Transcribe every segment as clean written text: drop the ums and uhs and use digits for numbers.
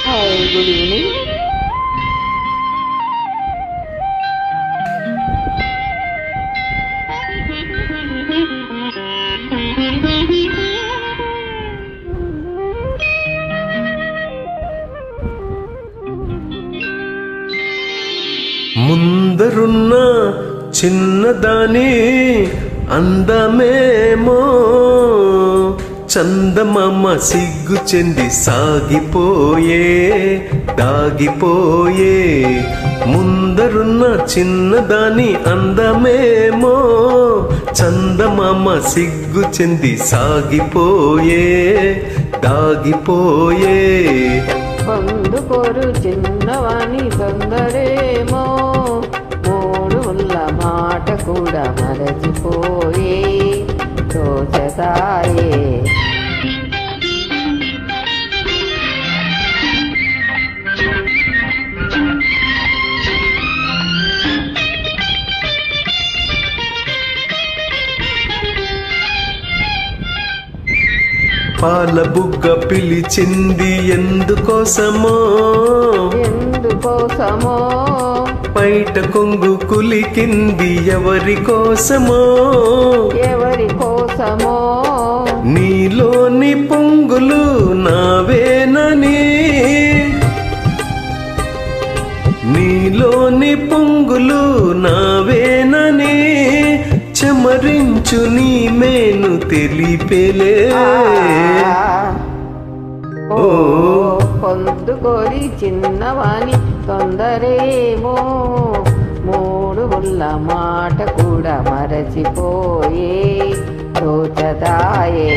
Hi, good evening. ముందరున్న చిన్నదాని అందమేమో చందమామ సిగ్గు చెంది సాగిపోయే దాగిపోయే. ముందరున్న చిన్నదాని అందమేమో చందమామ సిగ్గు చెంది సాగిపోయే దాగిపోయే. పొందుకోరు చిన్నవాణి తొందరేమో మూడు ఉల్ల మాట కూడా మరచిపోయే తోచతాయే. పాల బుగ్గ పిలిచింది ఎందుకోసమో ఎందుకోసమో, బయట కొంగు కులికింది ఎవరి కోసమో ఎవరి కోసమో. నీలోని పొంగులు నావేనని, నీలోని పొంగులు నావేనని చెమరించు నీ మేను తెలిపేలే. ఓ పొందుకోరి చిన్నవాణి తొందరేమో మూడు ముళ్ళ మాట కూడా మరచిపోయే తోచదాయే.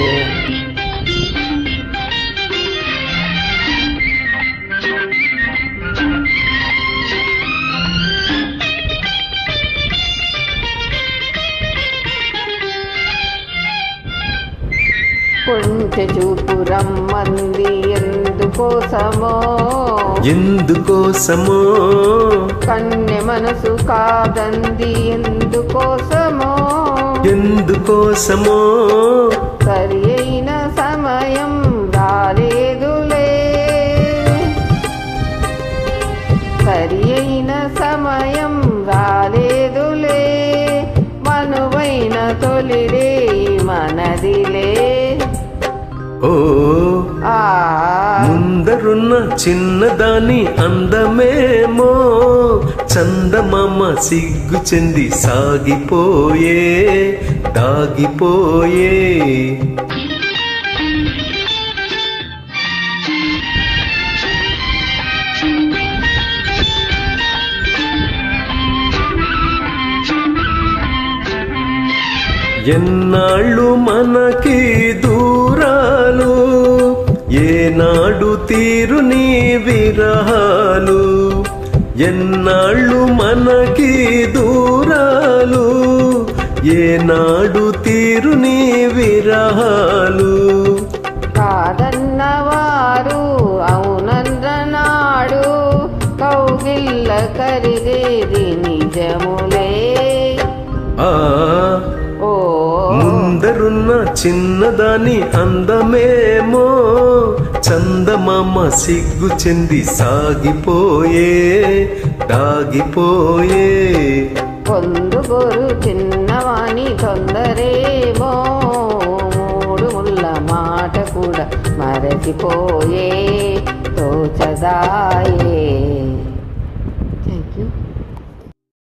కొంచె చూపు రమ్మంది ఎందుకోసమో ఎందుకోసమో, కన్నె మనసు కాదంది ఎందుకోసమో ఎందుకోసమో. సరి అయిన సమయం రాలేదులే, సరి అయిన సమయం రాలేదులే, మనువైన తొలిరే మనదిలే. ఓ ముందరున్న చిన్నదాని అందమేమో చందమామ సిగ్గు చెంది సాగిపోయే దాగిపోయే. ఎన్నాళ్ళు మనకి దూరాలు, ఏనాడు తీరు నీ విరహాలు. ఎన్నాళ్ళు మనకి దూరాలు, ఏనాడు తీరు నీ విరహాలు. కాదన్నవారు అవునన్ననాడు కౌగిల్ల కరిగేది నిజములే. ముందరున్న చిన్నదాని అందమేమో చందమామ సిగ్గు చెంది సాగిపోయే దాగిపోయే. పొందుకోరు చిన్నవాణి తొందరేమో మూడు ముళ్ళ మాట కూడా మరచిపోయే తోచదాయే. Thank you.